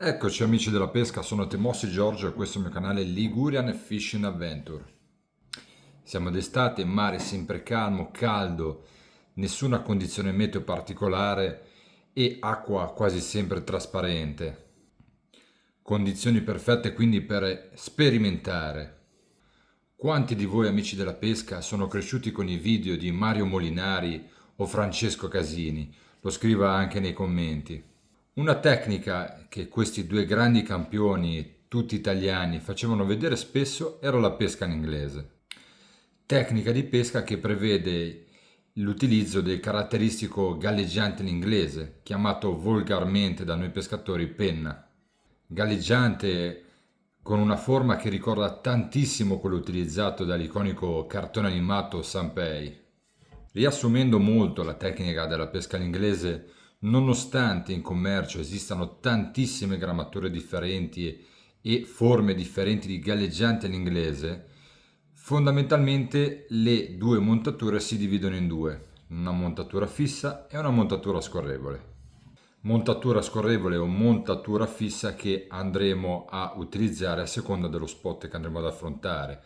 Eccoci amici della pesca, sono Timossi Giorgio e questo è il mio canale Ligurian Fishing Adventure. Siamo d'estate, mare sempre calmo, caldo, nessuna condizione meteo particolare e acqua quasi sempre trasparente. Condizioni perfette quindi per sperimentare. Quanti di voi amici della pesca sono cresciuti con i video di Mario Molinari o Francesco Casini? Lo scriva anche nei commenti. Una tecnica che questi due grandi campioni, tutti italiani, facevano vedere spesso era la pesca in inglese. Tecnica di pesca che prevede l'utilizzo del caratteristico galleggiante in inglese, chiamato volgarmente da noi pescatori penna. Galleggiante con una forma che ricorda tantissimo quello utilizzato dall'iconico cartone animato Sanpei. Riassumendo molto la tecnica della pesca all'inglese, nonostante in commercio esistano tantissime grammature differenti e forme differenti di galleggiante all'inglese, fondamentalmente le due montature si dividono in due, una montatura fissa e una montatura scorrevole. Montatura scorrevole o montatura fissa che andremo a utilizzare a seconda dello spot che andremo ad affrontare.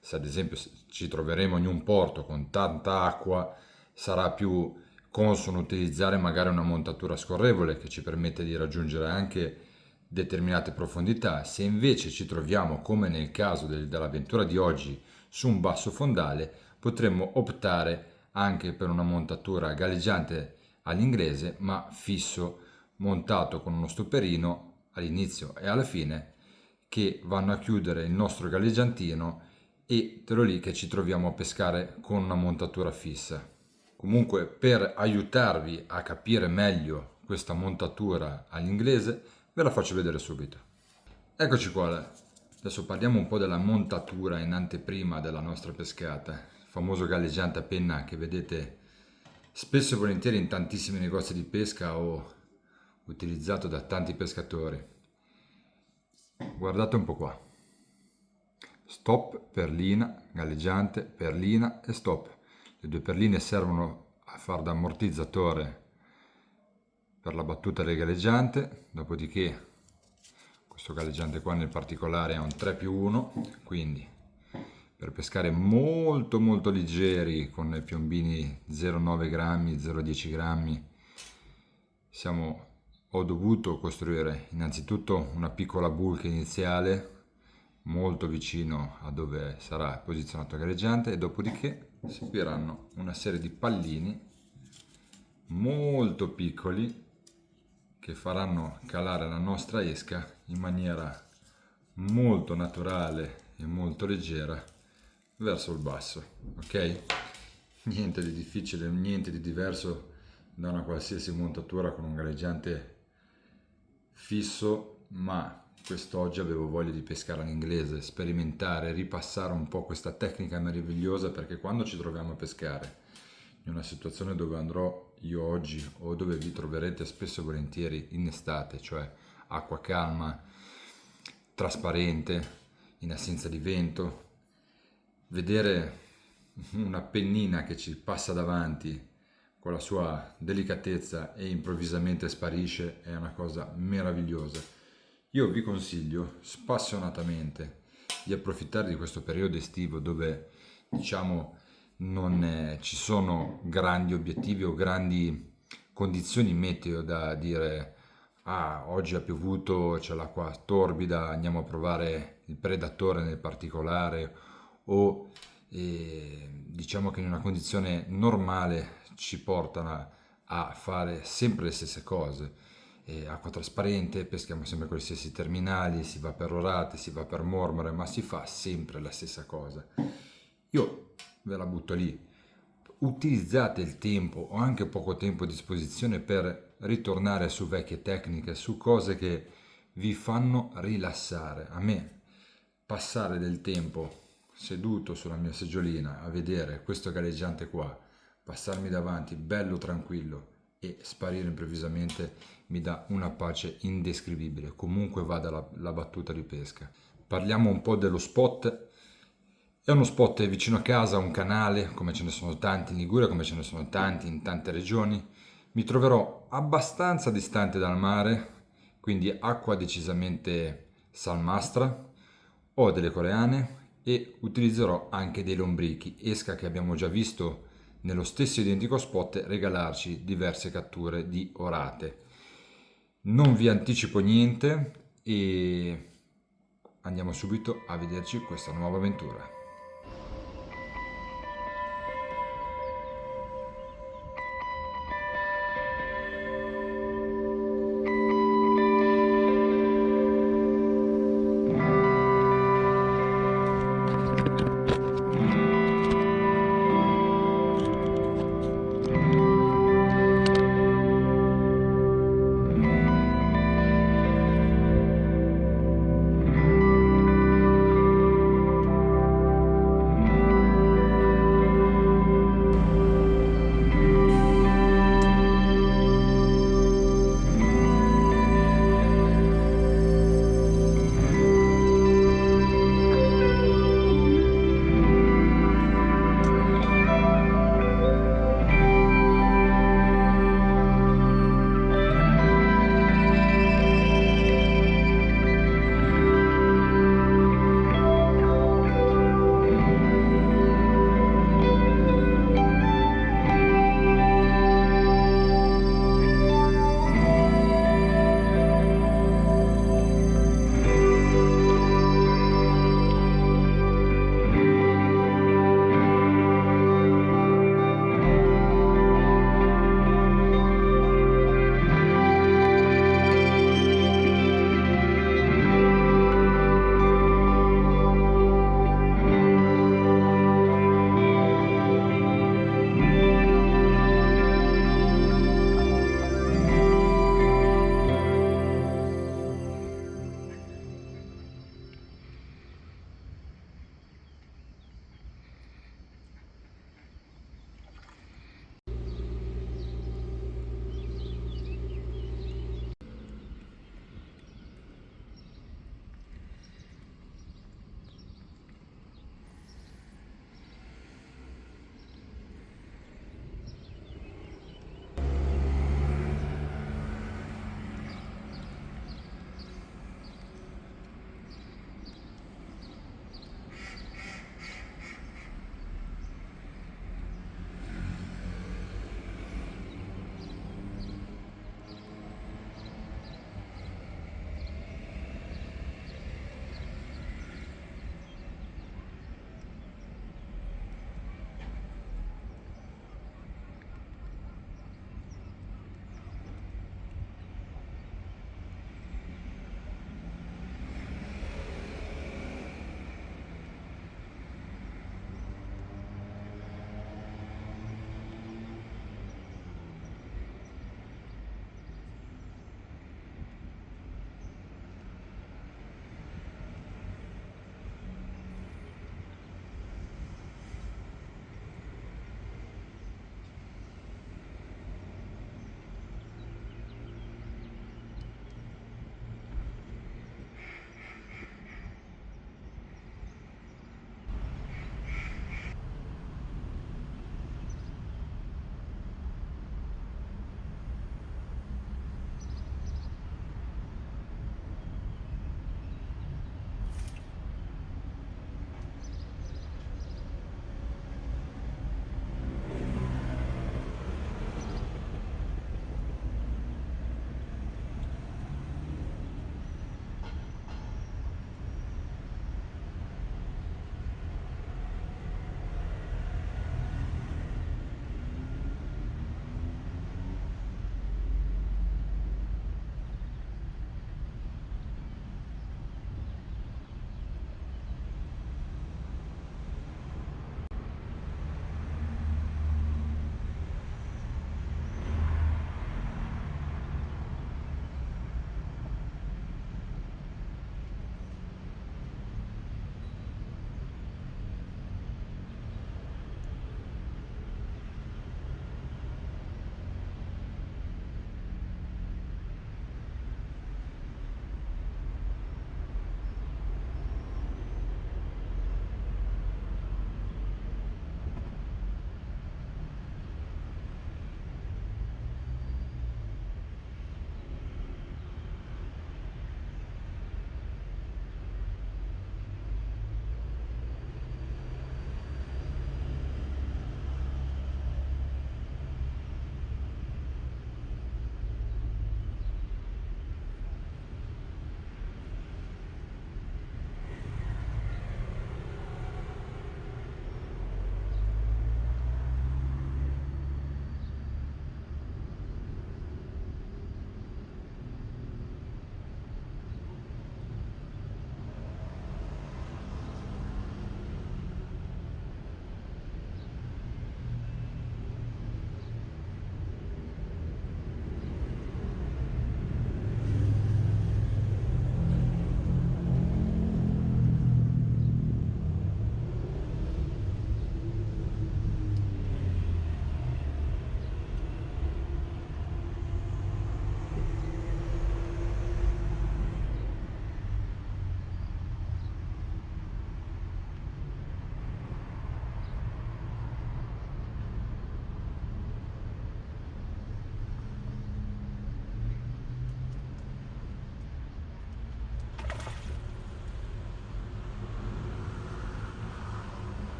Se ad esempio ci troveremo in un porto con tanta acqua, sarà più consono utilizzare magari una montatura scorrevole che ci permette di raggiungere anche determinate profondità. Se invece ci troviamo, come nel caso dell'avventura di oggi, su un basso fondale, potremmo optare anche per una montatura galleggiante all'inglese, ma fisso, montato con uno stoperino all'inizio e alla fine, che vanno a chiudere il nostro galleggiantino e te lo lì che ci troviamo a pescare con una montatura fissa. Comunque, per aiutarvi a capire meglio questa montatura all'inglese, ve la faccio vedere subito. Eccoci qua. Adesso parliamo un po' della montatura in anteprima della nostra pescata, il famoso galleggiante a penna che vedete spesso e volentieri in tantissimi negozi di pesca o utilizzato da tanti pescatori. Guardate un po' qua. Stop, perlina, galleggiante, perlina e stop. Le due perline servono a far da ammortizzatore per la battuta del galleggiante, dopodiché questo galleggiante qua nel particolare è un 3 più 1, quindi per pescare molto molto leggeri con i piombini 0,9 grammi, 0,10 grammi, ho dovuto costruire innanzitutto una piccola bulk iniziale molto vicino a dove sarà posizionato il galleggiante e dopodiché seguiranno una serie di pallini molto piccoli che faranno calare la nostra esca in maniera molto naturale e molto leggera verso il basso, ok? Niente di difficile, niente di diverso da una qualsiasi montatura con un galleggiante fisso, ma quest'oggi avevo voglia di pescare all'inglese, sperimentare, ripassare un po' questa tecnica meravigliosa, perché quando ci troviamo a pescare in una situazione dove andrò io oggi o dove vi troverete spesso e volentieri in estate, cioè acqua calma, trasparente, in assenza di vento, vedere una pennina che ci passa davanti con la sua delicatezza e improvvisamente sparisce è una cosa meravigliosa. Io vi consiglio spassionatamente di approfittare di questo periodo estivo dove diciamo non ci sono grandi obiettivi o grandi condizioni meteo da dire ah oggi ha piovuto, c'è l'acqua torbida, andiamo a provare il predatore nel particolare o diciamo che in una condizione normale ci portano a fare sempre le stesse cose. Acqua trasparente, peschiamo sempre con gli stessi terminali, si va per orate, si va per mormore, ma si fa sempre la stessa cosa. Io ve la butto lì. Utilizzate il tempo o anche poco tempo a disposizione per ritornare su vecchie tecniche, su cose che vi fanno rilassare. A me passare del tempo seduto sulla mia seggiolina a vedere questo galleggiante qua, passarmi davanti bello tranquillo e sparire improvvisamente mi dà una pace indescrivibile, comunque vada la battuta di pesca. Parliamo un po' dello spot. È uno spot vicino a casa, un canale, come ce ne sono tanti in Liguria, come ce ne sono tanti in tante regioni. Mi troverò abbastanza distante dal mare, quindi acqua decisamente salmastra, ho delle coreane e utilizzerò anche dei lombrichi, esca che abbiamo già visto nello stesso identico spot regalarci diverse catture di orate. Non vi anticipo niente e andiamo subito a vederci questa nuova avventura.